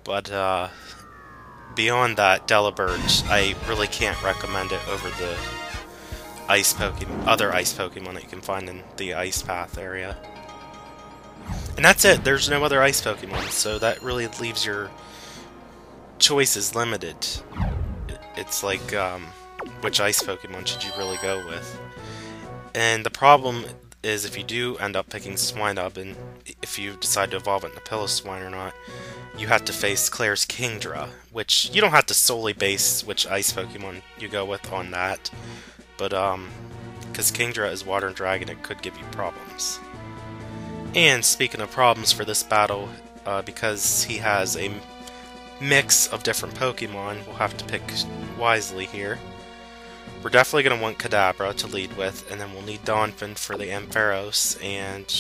But beyond that, Delibird, I really can't recommend it over the other ice Pokemon that you can find in the Ice Path area. And that's it. There's no other ice Pokemon, so that really leaves your choices limited. It's like, which ice Pokemon should you really go with? And the problem is if you do end up picking Swinub, and if you decide to evolve it into Piloswine or not, you have to face Claire's Kingdra, which you don't have to solely base which ice Pokemon you go with on that, but because Kingdra is Water and Dragon, it could give you problems. And speaking of problems for this battle, because he has a mix of different Pokemon, we'll have to pick wisely here. We're definitely going to want Kadabra to lead with, and then we'll need Donphin for the Ampharos, and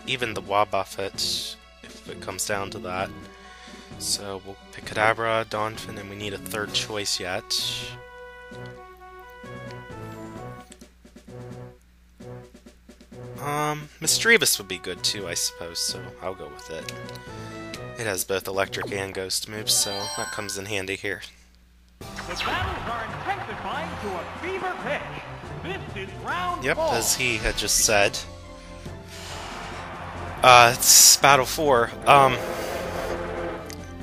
even the Wobbuffet, if it comes down to that. So we'll pick Kadabra, Donphin, and we need a third choice yet. Misdreavus would be good too, I suppose, so I'll go with it. It has both electric and ghost moves, so that comes in handy here. The battles are intensifying to a fever pitch. This is round 4. As he had just said. It's Battle 4.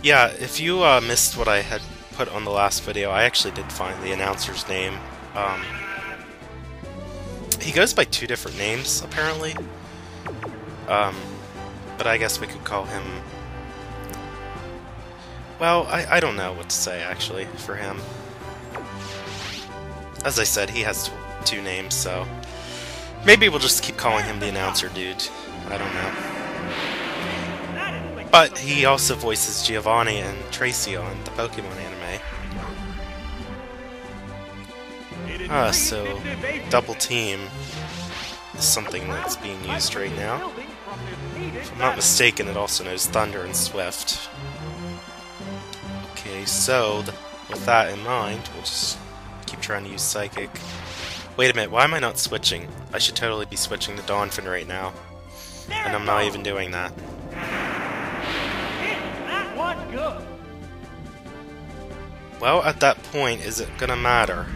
Yeah, if you missed what I had put on the last video, I actually did find the announcer's name. He goes by 2 different names, apparently. But I guess we could call him... Well, I don't know what to say, actually, for him. As I said, he has 2 names, so... Maybe we'll just keep calling him the announcer dude. I don't know. But he also voices Giovanni and Tracy on the Pokemon anime. So Double Team is something that's being used right now. If I'm not mistaken, it also knows Thunder and Swift. Okay, so with that in mind, we'll just keep trying to use Psychic. Wait a minute, why am I not switching? I should totally be switching to Donphin right now. And I'm not even doing that. Well, at that point, is it gonna matter?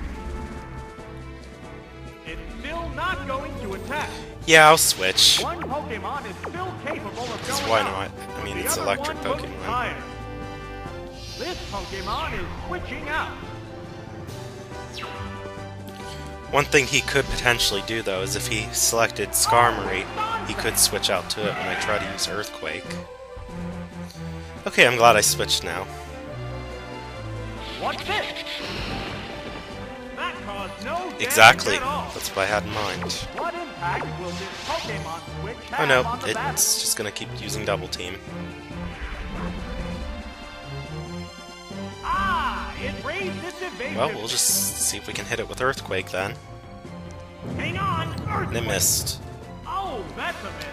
It's still not going to attack. Yeah, I'll switch. One Pokemon is still capable of Because going why out. not? I mean, it's electric Pokemon. This Pokemon is switching out. One thing he could potentially do, though, is if he selected Skarmory, he could switch out to it when I try to use Earthquake. Okay, I'm glad I switched now. What's this? That caused no damage Exactly. at all. That's what I had in mind. What impact will this Pokemon switch have Oh no, on the battle? it's just gonna keep using Double Team. It raised its evasive. Well, we'll just see if we can hit it with Earthquake then. Hang on, Earthquake. And it missed. Oh, that's a miss.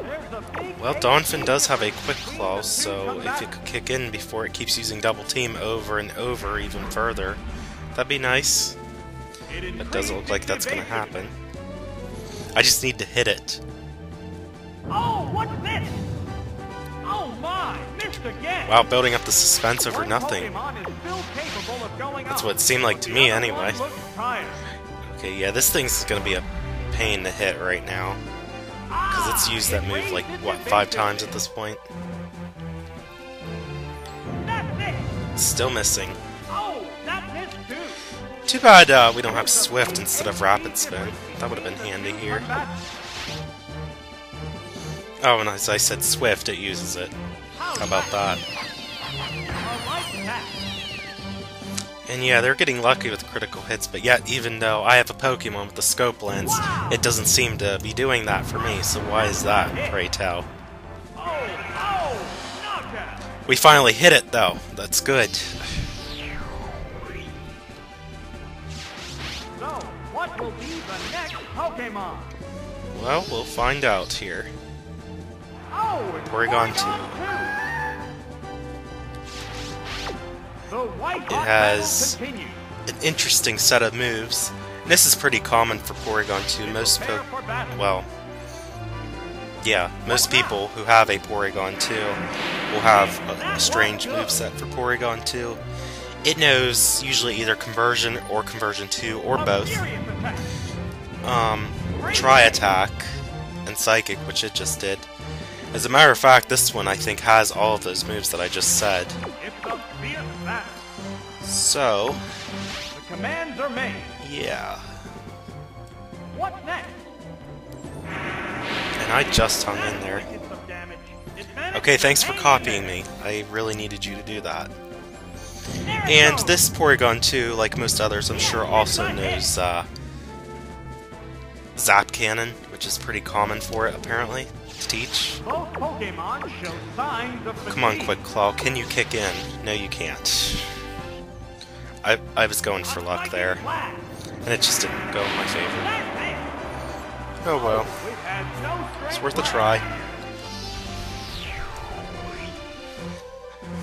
There's a big Well, Donphin does have a Quick Claw, so if it could kick in before it keeps using Double Team over and over even further, that'd be nice. It doesn't look like that's gonna happen. I just need to hit it. Oh, what's this? Oh my, missed again. Wow, building up the suspense over One nothing. Pokemon is still capable of going That's out, what it seemed like to but me the other anyway. one looks tired. Okay, yeah, this thing's gonna be a pain to hit right now. Because it's used that move like, what, 5 times at this point? That's it. Still missing. Oh, that missed too. Too bad we don't have Swift instead of Rapid Spin. That would have been handy here. Oh, and as I said Swift, it uses it. How about that? And yeah, they're getting lucky with critical hits, but yet, even though I have a Pokemon with the Scope Lens, it doesn't seem to be doing that for me, so why is that, pray tell? We finally hit it, though. That's good. So, what will be the next Pokemon? Well, we'll find out here. Oh, it's Porygon 2. It has an interesting set of moves. And this is pretty common for Porygon 2. Most people who have a Porygon 2 will have a strange moveset for Porygon 2. It knows usually either Conversion or Conversion 2 or both. Tri-Attack and Psychic, which it just did. As a matter of fact, this one I think has all of those moves that I just said. So, the commands are made. Yeah. What's next? And I just hung in there. Okay, thanks for copying me. I really needed you to do that. And this Porygon 2, like most others, I'm sure also knows Zap Cannon, which is pretty common for it, apparently, to teach. Come on, Quick Claw, can you kick in? No, you can't. I was going for luck there, and it just didn't go in my favor. Oh well, it's worth a try.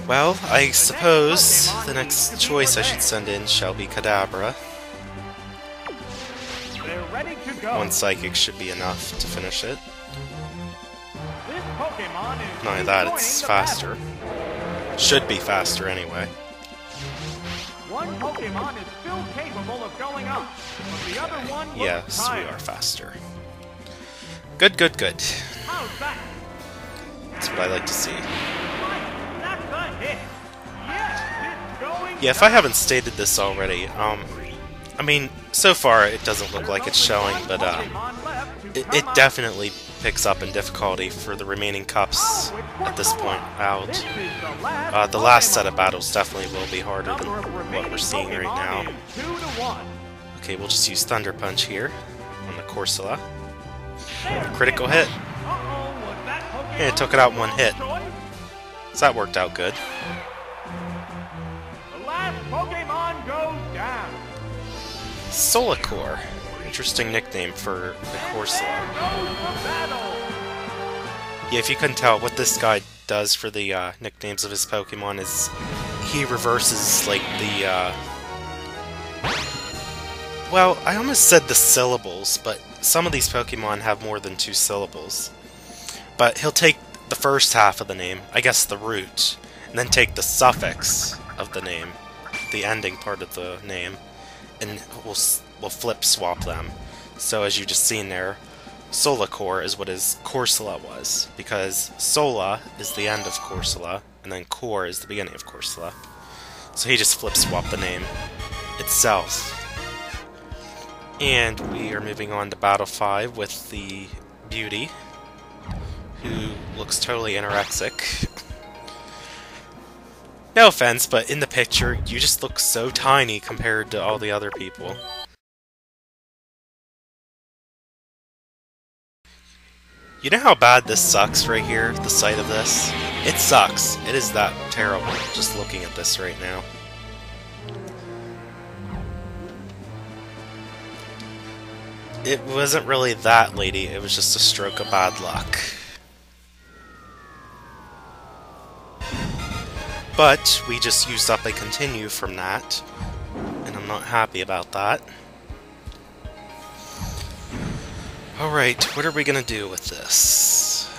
Well, I suppose the next choice I should send in shall be Kadabra. One Psychic should be enough to finish it. Not only that, it's faster. Should be faster anyway. One Pokemon is still capable of going up, but the other one looks yes, tired. we are faster. Good, good, good. How's that? That's what I like to see. That's a hit. Yes, it's going Yeah, if I haven't stated this already, I mean, so far it doesn't look like it's showing, but it definitely picks up in difficulty for the remaining cups at this point out. The last set of battles definitely will be harder than what we're seeing right now. Okay, we'll just use Thunder Punch here on the Corsola. Critical hit. And it took it out in one hit. So that worked out good. The last Pokemon goes down. Solacore. Interesting nickname for the Corsola. Yeah, if you couldn't tell, what this guy does for the nicknames of his Pokemon is he reverses, like, the, well, I almost said the syllables, but some of these Pokemon have more than 2 syllables. But he'll take the first half of the name, I guess the root, and then take the suffix of the name, the ending part of the name, and we'll flip swap them. So as you just seen there, Solacore is what his Corsola was, because Sola is the end of Corsola, and then Core is the beginning of Corsola. So he just flip swapped the name itself. And we are moving on to Battle 5 with the Beauty, who looks totally anorexic. No offense, but in the picture, you just look so tiny compared to all the other people. You know how bad this sucks right here, the sight of this? It sucks. It is that terrible, just looking at this right now. It wasn't really that, lady, it was just a stroke of bad luck. But we just used up a continue from that, and I'm not happy about that. Alright, what are we gonna do with this?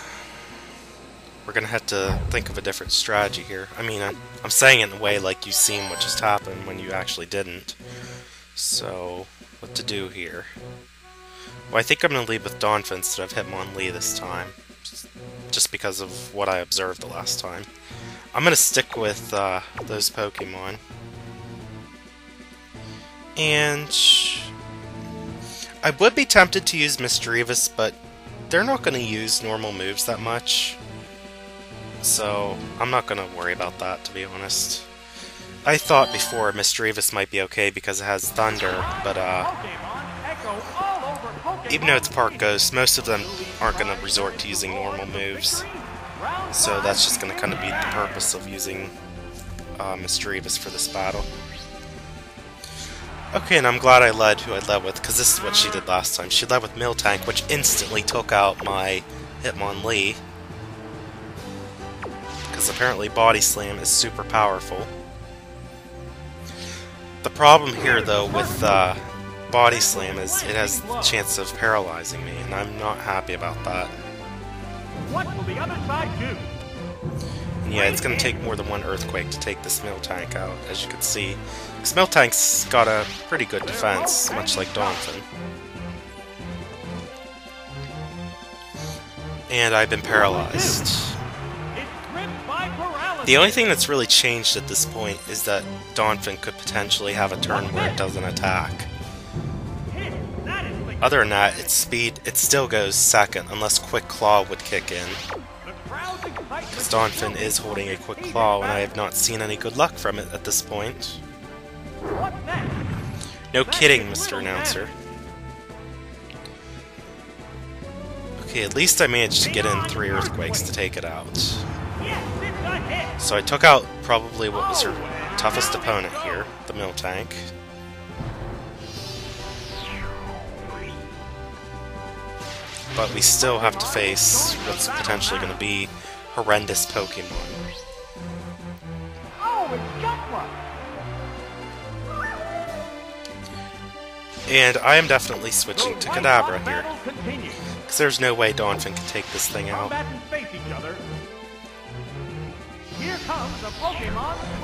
We're gonna have to think of a different strategy here. I mean, I'm saying it in a way like you've seen what just happened when you actually didn't. So, what to do here? Well, I think I'm gonna lead with Donphin instead of Hitmonlee this time. Just because of what I observed the last time. I'm gonna stick with those Pokemon. And I would be tempted to use Misdreavus, but they're not gonna use normal moves that much. So I'm not gonna worry about that, to be honest. I thought before Misdreavus might be okay because it has Thunder, but even though it's Park Ghost, most of them aren't gonna resort to using normal moves. So that's just going to kind of be the purpose of using Misdreavus for this battle. Okay, and I'm glad I led who I led with, because this is what she did last time. She led with Miltank, which instantly took out my Hitmonlee. Because apparently Body Slam is super powerful. The problem here, though, with Body Slam is it has the chance of paralyzing me, and I'm not happy about that. What will the other side do? And yeah, it's going to take more than one earthquake to take this Miltank out, as you can see. This Miltank's got a pretty good defense, much like Donphin. And I've been paralyzed. The only thing that's really changed at this point is that Donphin could potentially have a turn where it doesn't attack. Other than that, its speed, it still goes second, unless Quick Claw would kick in. Because Donphin is holding a Quick Claw, and I have not seen any good luck from it at this point. No kidding, Mr. Announcer. Okay, at least I managed to get in 3 earthquakes to take it out. So I took out probably what was her toughest opponent here, the Miltank. But we still have to face what's potentially going to be horrendous Pokemon. And I am definitely switching to Kadabra here, because there's no way Donphin can take this thing out.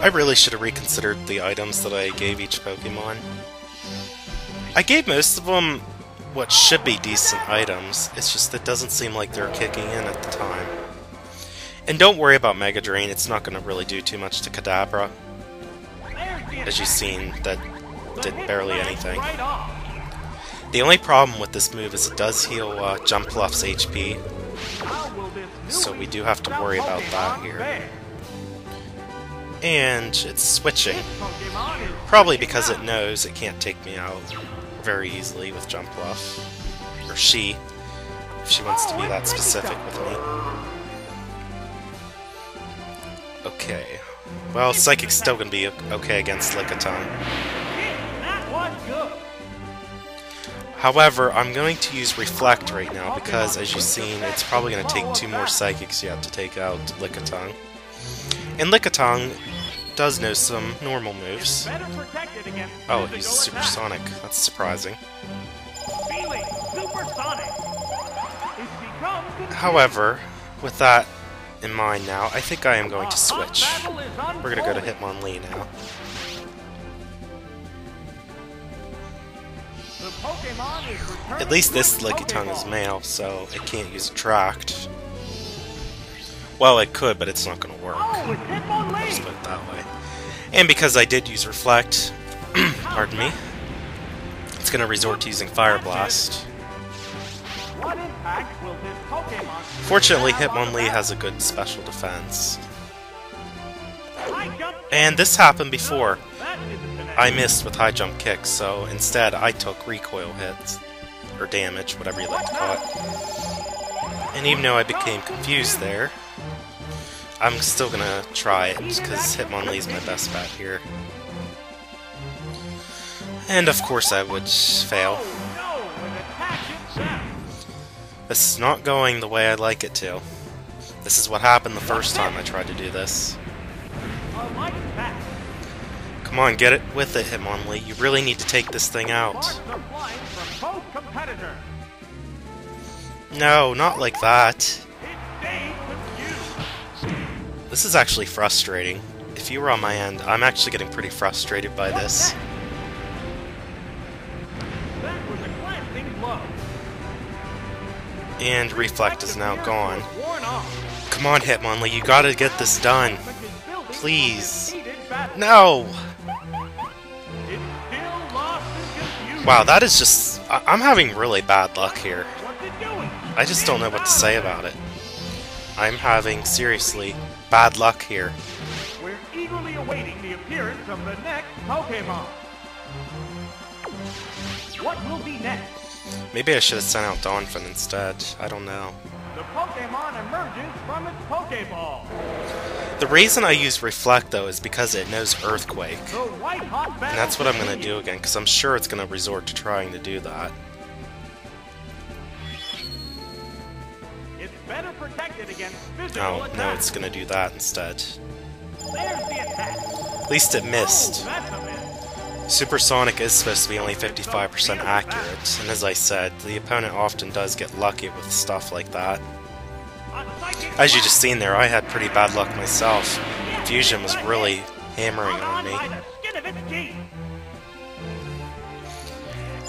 I really should have reconsidered the items that I gave each Pokemon. I gave most of them what should be decent items, it's just that it doesn't seem like they're kicking in at the time. And don't worry about Mega Drain, it's not going to really do too much to Kadabra. As you've seen, that did barely anything. The only problem with this move is it does heal Jumpluff's HP, so we do have to worry about that here. And it's switching, probably because it knows it can't take me out very easily with Jumpluff. Or she, if she wants to be that specific with me. Okay. Well, Psychic's still going to be okay against Lickitung. However, I'm going to use Reflect right now because, as you've seen, it's probably going to take 2 more Psychics yet to take out Lickitung. And Lickitung does know some normal moves. Oh, he's Supersonic. That's surprising. However, with that in mind now, I think I am going to switch. We're going to go to Hitmonlee now. At least this Lickitung is male, so it can't use Attract. Well, it could, but it's not going to work. Let's put it that way. And because I did use Reflect, pardon me, it's going to resort to using Fire Blast. Fortunately, Hitmonlee has a good special defense. And this happened before. I missed with high jump kicks, so instead I took recoil hits, or damage, whatever you like to call it. And even though I became confused there, I'm still gonna try it, because Hitmonlee's my best bet here. And of course I would fail. This is not going the way I'd like it to. This is what happened the first time I tried to do this. Come on, get it with it, Hitmonlee. You really need to take this thing out. No, not like that. This is actually frustrating. If you were on my end, I'm actually getting pretty frustrated by this. And Reflect is now gone. Come on, Hitmonlee, you gotta get this done. Please. No! Wow, that is just... I'm having really bad luck here. I just don't know what to say about it. I'm having, seriously, bad luck here. We're eagerly awaiting the appearance of the next Pokemon. What will be next? Maybe I should have sent out Donphin instead. I don't know. The Pokemon emerges from its Pokeball. The reason I use Reflect, though, is because it knows Earthquake. And that's what I'm going to do again, because I'm sure it's going to resort to trying to do that. It's better protected against physical Oh, attack. no, it's going to do that instead. There's the attack. At least it missed. Oh, that's a miss. Supersonic is supposed to be only 55% accurate, and as I said, the opponent often does get lucky with stuff like that. A psychic As you just seen there, I had pretty bad luck myself. Fusion was really hammering on me.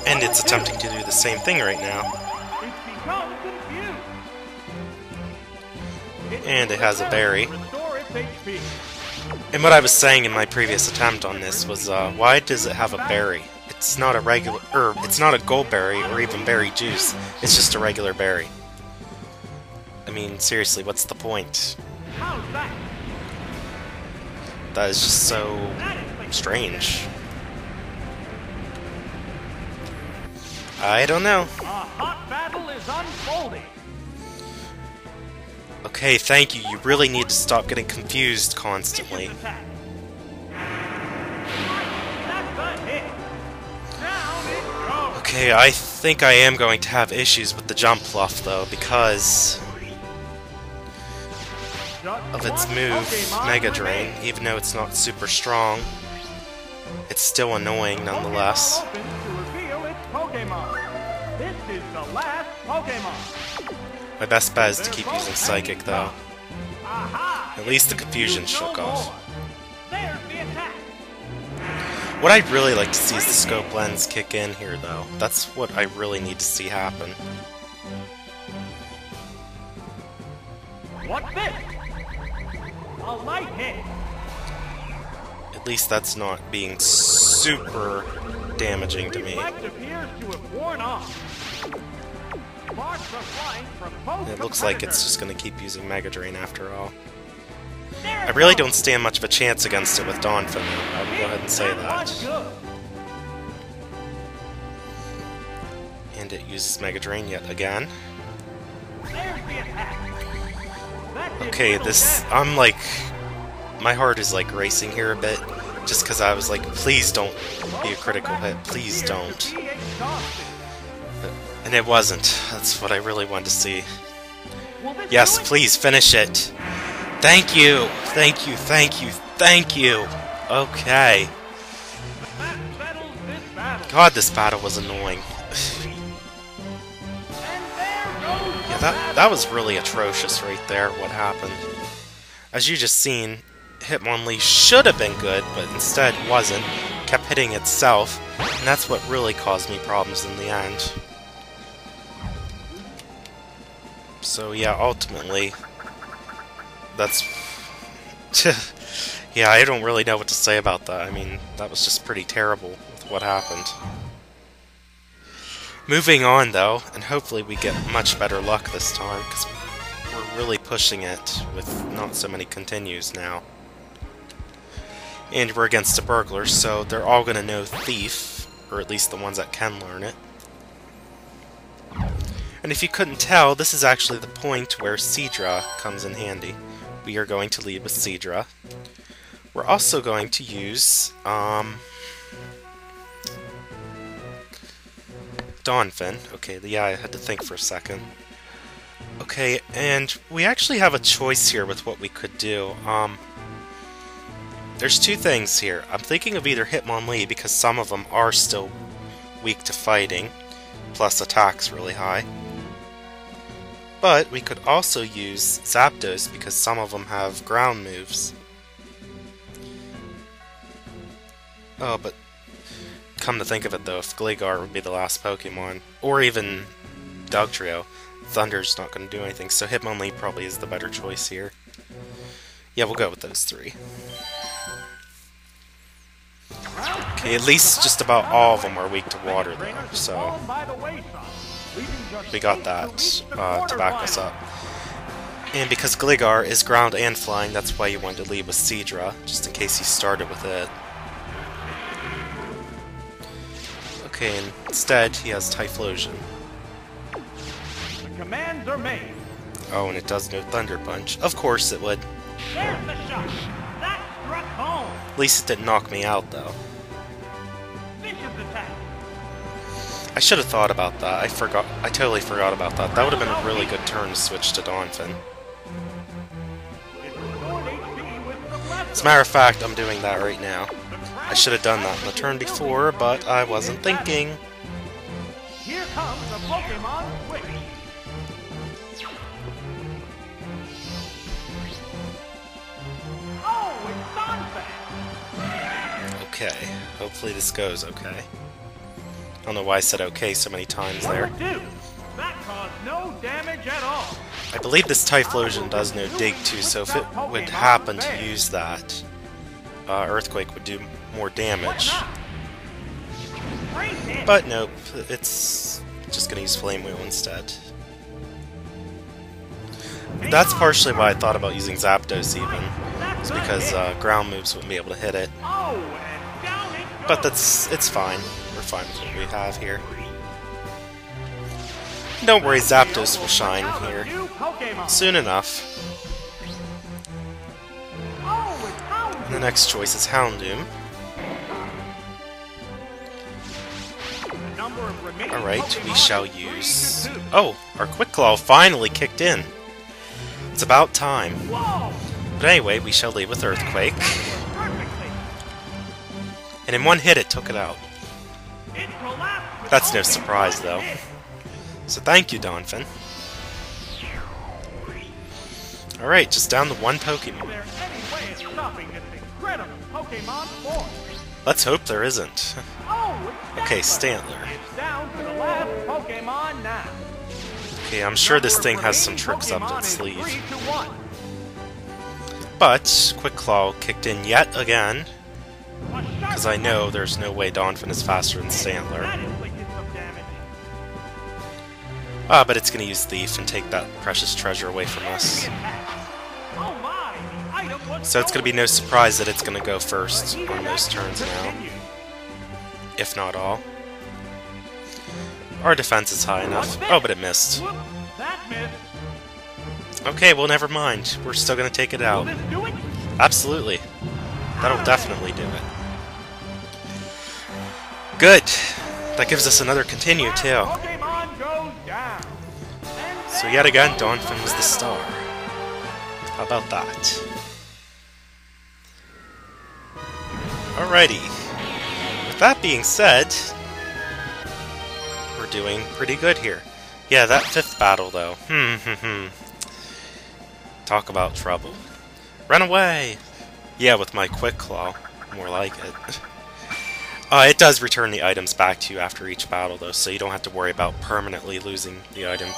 And it's attempting to do the same thing right now. And it has a berry. And what I was saying in my previous attempt on this was, why does it have a berry? It's not a regular, it's not a gold berry or even berry juice. It's just a regular berry. I mean, seriously, what's the point? That is just so strange. I don't know. A hot battle is unfolding. Okay, thank you. You really need to stop getting confused constantly. Okay, I think I am going to have issues with the jump fluff though, because of its move, Mega Drain. Even though it's not super strong, it's still annoying nonetheless. My best bet is to keep using Psychic though. At least the confusion shook off. What I'd really like to see is the scope lens kick in here though. That's what I really need to see happen. What's this? A light hit. At least that's not being super damaging to me. It looks like it's just going to keep using Mega Drain after all. I really don't stand much of a chance against it with Donphin. I will go ahead and say that. And it uses Mega Drain yet again. Okay, I'm like, my heart is like racing here a bit, just because I was like, please don't be a critical hit, please don't. And it wasn't. That's what I really wanted to see. Yes, please finish it. Thank you, thank you, thank you, thank you. Okay. God, this battle was annoying. Yeah, that was really atrocious right there, what happened. As you just seen, Hitmonlee should have been good, but instead wasn't. Kept hitting itself, and that's what really caused me problems in the end. So yeah, ultimately, that's... yeah, I don't really know what to say about that. I mean, that was just pretty terrible with what happened. Moving on, though, and hopefully we get much better luck this time, because we're really pushing it with not so many continues now. And we're against a burglar, so they're all going to know Thief, or at least the ones that can learn it. And if you couldn't tell, this is actually the point where Seadra comes in handy. We are going to lead with Seadra. We're also going to use Donphin. Okay, yeah, I had to think for a second. Okay, and we actually have a choice here with what we could do. There's two things here. I'm thinking of either Hitmonlee, because some of them are still weak to fighting, plus attack's really high. But we could also use Zapdos, because some of them have ground moves. Oh, but come to think of it though, if Gligar would be the last Pokemon, or even Dugtrio, Thunder's not going to do anything, so Hitmonlee probably is the better choice here. Yeah, we'll go with those three. Okay, at least just about all of them are weak to water though, so we got that to back us up. And because Gligar is ground and flying, that's why you wanted to lead with Seadra, just in case he started with it. Okay, and instead he has Typhlosion. The commands are made. Oh, and it does no Thunder Punch. Of course it would. There's the shot. That struck home. At least it didn't knock me out, though. Vicious attack. I should have thought about that. I totally forgot about that. That would have been a really good turn to switch to Donphin. As a matter of fact, I'm doing that right now. I should have done that on the turn before, but I wasn't thinking. Here comes the Pokemon Switch. Okay, hopefully this goes okay. I don't know why I said okay so many times there. That caused no damage at all. I believe this Typhlosion does no dig too, so if it would happen to use that, Earthquake would do more damage. But nope, it's just gonna use Flame Wheel instead. That's partially why I thought about using Zapdos even. It's because ground moves wouldn't be able to hit it. But it's fine. We're fine with what we have here. Don't worry, Zapdos will shine here soon enough. And the next choice is Houndoom. Alright, we shall use... Oh, our Quick Claw finally kicked in. It's about time. But anyway, we shall leave with Earthquake. And in one hit it took it out. That's no surprise though. So thank you, Donphin. Alright, just down to one Pokemon. Let's hope there isn't. Okay, Stantler. Okay, I'm sure this thing has some tricks up its sleeve. But Quick Claw kicked in yet again. Because I know there's no way Donphin is faster than Stantler. But it's going to use Thief and take that precious treasure away from us. So it's going to be no surprise that it's going to go first on those turns now. If not all. Our defense is high enough. Oh, but it missed. Okay, well never mind. We're still going to take it out. Absolutely. That'll definitely do it. Good. That gives us another continue, too. So yet again, Donphin was the star. How about that? Alrighty. With that being said, we're doing pretty good here. Yeah, that 5th battle, though. Talk about trouble. Run away! Yeah, with my Quick Claw. More like it. It does return the items back to you after each battle, though, so you don't have to worry about permanently losing the item